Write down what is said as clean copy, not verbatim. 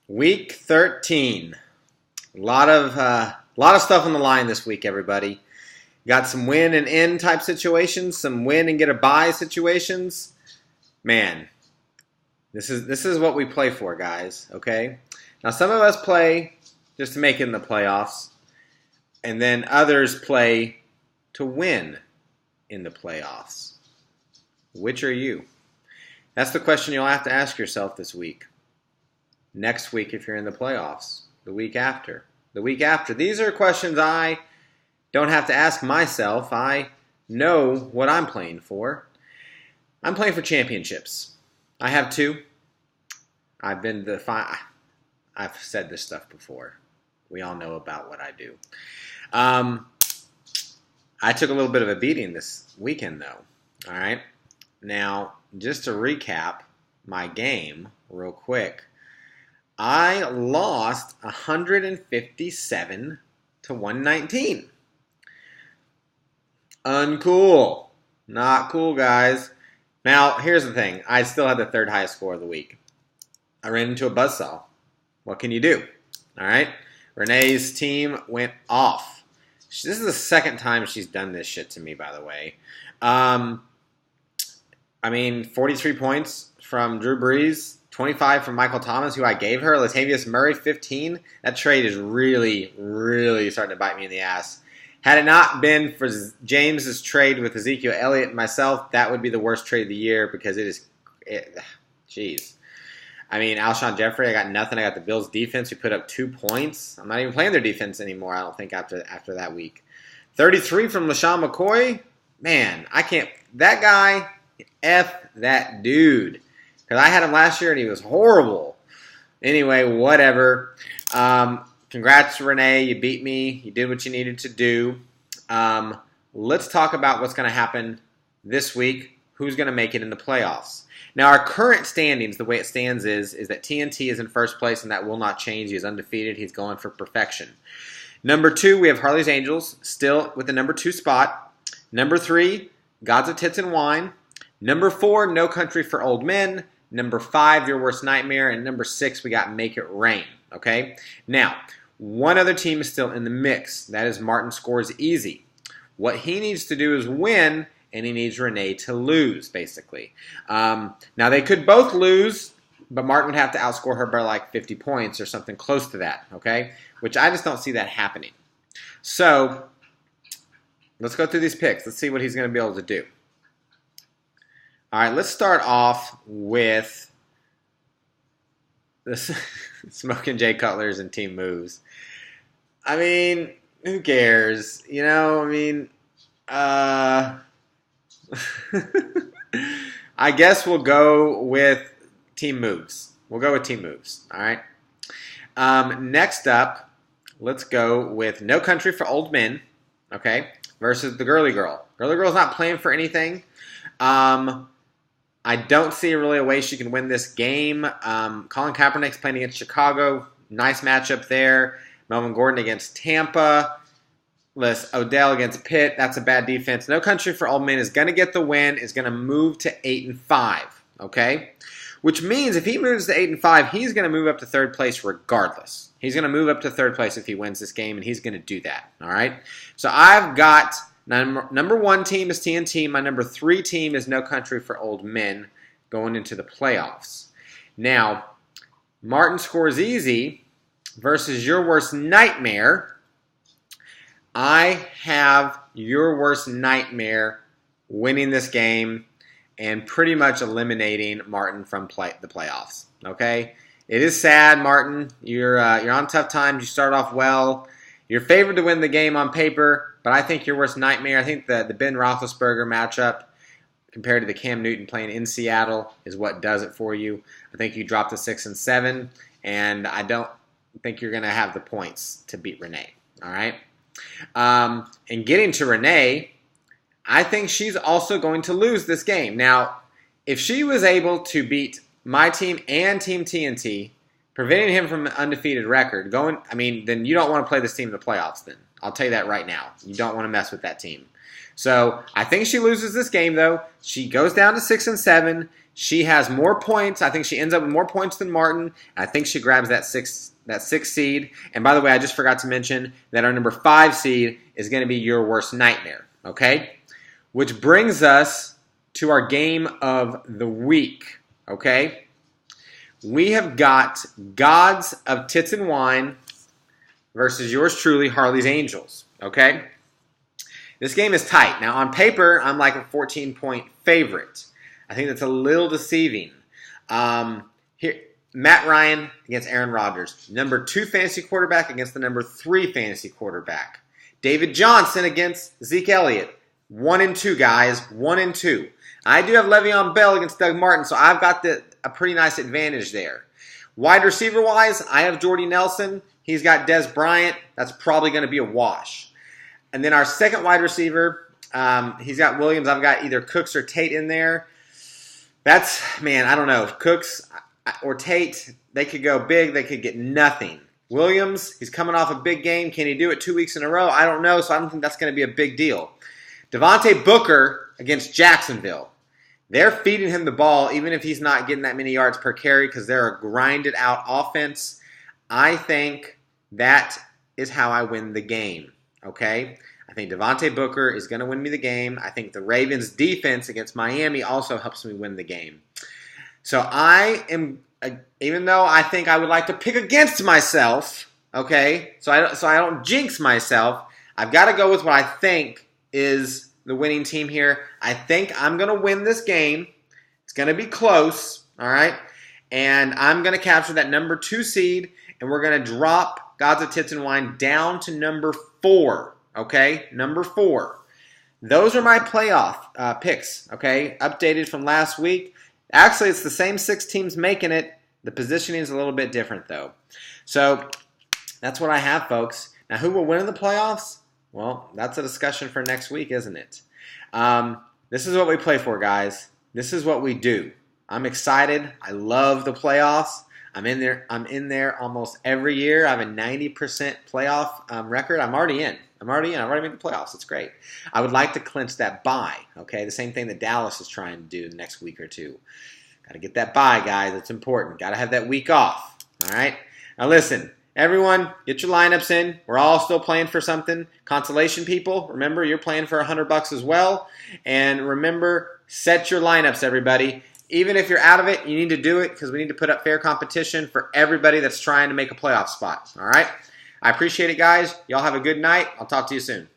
Week 13. A lot of stuff on the line this week, everybody. Got some win and end type situations, some win and get a bye situations. Man, this is what we play for, guys, okay? Now, some of us play just to make it in the playoffs, and then others play to win in the playoffs. Which are you? That's the question you'll have to ask yourself this week. Next week if you're in the playoffs. The week after. The week after. These are questions I don't have to ask myself. I know what I'm playing for. I'm playing for championships. I have two. I've said this stuff before. We all know about what I do. I took a little bit of a beating this weekend, though. All right. Now, just to recap my game real quick, I lost 157 to 119. Uncool. Not cool, guys. Now, here's the thing. I still had the third highest score of the week. I ran into a buzzsaw. What can you do? All right. Renee's team went off. This is the second time she's done this shit to me, by the way. 43 points from Drew Brees, 25 from Michael Thomas, who I gave her. Latavius Murray, 15. That trade is really, really starting to bite me in the ass. Had it not been for James's trade with Ezekiel Elliott and myself, that would be the worst trade of the year because jeez. Alshon Jeffrey, I got nothing. I got the Bills' defense who put up 2 points. I'm not even playing their defense anymore, I don't think, after that week. 33 from LaShawn McCoy. Man, I can't. That guy, F that dude. Because I had him last year and he was horrible. Anyway, whatever. Congrats, Renee. You beat me. You did what you needed to do. Let's talk about what's going to happen this week. Who's going to make it in the playoffs? Now, our current standings, the way it stands is that TNT is in first place, and that will not change. He is undefeated. He's going for perfection. Number 2, we have Harley's Angels, still with the number 2 spot. Number 3, Gods of Tits and Wine. Number 4, No Country for Old Men. Number 5, Your Worst Nightmare. And number 6, we got Make It Rain. Okay? Now, one other team is still in the mix. That is Martin Scores Easy. What he needs to do is win, and he needs Renee to lose, basically. Now, they could both lose, but Martin would have to outscore her by like 50 points or something close to that, okay? Which I just don't see that happening. So, let's go through these picks. Let's see what he's going to be able to do. All right, let's start off with this Smoking Jay Cutler's and team moves. Who cares? I guess we'll go with team moves. All right. Next up, let's go with No Country for Old Men, okay, versus the Girly Girl. Girly Girl's not playing for anything. I don't see really a way she can win this game. Colin Kaepernick's playing against Chicago. Nice matchup there. Melvin Gordon against Tampa. Odell against Pitt. That's a bad defense. No Country for Old Men is going to get the win. Is going to move to 8-5. Okay? Which means if he moves to 8-5, he's going to move up to third place regardless. He's going to move up to third place if he wins this game, and he's going to do that. All right? So I've got number 1 team is TNT. My number 3 team is No Country for Old Men going into the playoffs. Now, Martin Scores Easy versus Your Worst Nightmare. I have Your Worst Nightmare winning this game and pretty much eliminating Martin from the playoffs. Okay? It is sad, Martin. You're on tough times. You start off well. You're favored to win the game on paper, but I think Your Worst Nightmare, I think the Ben Roethlisberger matchup compared to the Cam Newton playing in Seattle is what does it for you. I think you drop to 6 and 7, and I don't think you're going to have the points to beat Renee. All right? And getting to Renee, I think she's also going to lose this game. Now, if she was able to beat my team and Team TNT, preventing him from an undefeated record, then you don't want to play this team in the playoffs then. I'll tell you that right now. You don't want to mess with that team. So I think she loses this game, though. She goes down to 6-7. She has more points. I think she ends up with more points than Martin. I think she grabs that sixth seed. And by the way, I just forgot to mention that our number 5 seed is going to be your worst nightmare. Okay? Which brings us to our game of the week. Okay? We have got Gods of Tits and Wine versus yours truly, Harley's Angels. Okay? This game is tight. Now, on paper, I'm like a 14-point favorite. I think that's a little deceiving. Here, Matt Ryan against Aaron Rodgers. Number 2 fantasy quarterback against the number 3 fantasy quarterback. David Johnson against Zeke Elliott. 1-2, guys. 1-2. I do have Le'Veon Bell against Doug Martin, so I've got a pretty nice advantage there. Wide receiver-wise, I have Jordy Nelson. He's got Des Bryant. That's probably going to be a wash. And then our second wide receiver, he's got Williams. I've got either Cooks or Tate in there. That's, man, I don't know. Cooks or Tate, they could go big. They could get nothing. Williams, he's coming off a big game. Can he do it 2 weeks in a row? I don't know, so I don't think that's going to be a big deal. Devontae Booker against Jacksonville. They're feeding him the ball, even if he's not getting that many yards per carry, because they're a grinded-out offense. I think that is how I win the game, okay? I think Devontae Booker is going to win me the game. I think the Ravens' defense against Miami also helps me win the game. So I am, even though I think I would like to pick against myself, okay, so I don't jinx myself, I've got to go with what I think is the winning team here. I think I'm going to win this game. It's going to be close, all right? And I'm going to capture that number 2 seed, and we're going to drop Gods of Tits and Wine down to number 4. Okay, number 4. Those are my playoff picks, okay, updated from last week. Actually, it's the same 6 teams making it. The positioning is a little bit different, though. So that's what I have, folks. Now, who will win in the playoffs? Well, that's a discussion for next week, isn't it? This is what we play for, guys. This is what we do. I'm excited. I love the playoffs. I'm in there almost every year. I have a 90% playoff record. I'm already in. I've already made the playoffs. It's great. I would like to clinch that bye, okay? The same thing that Dallas is trying to do the next week or two. Got to get that bye, guys. It's important. Got to have that week off, all right? Now, listen, everyone, get your lineups in. We're all still playing for something. Consolation people, remember, you're playing for $100 as well. And remember, set your lineups, everybody. Even if you're out of it, you need to do it because we need to put up fair competition for everybody that's trying to make a playoff spot, all right? I appreciate it, guys. Y'all have a good night. I'll talk to you soon.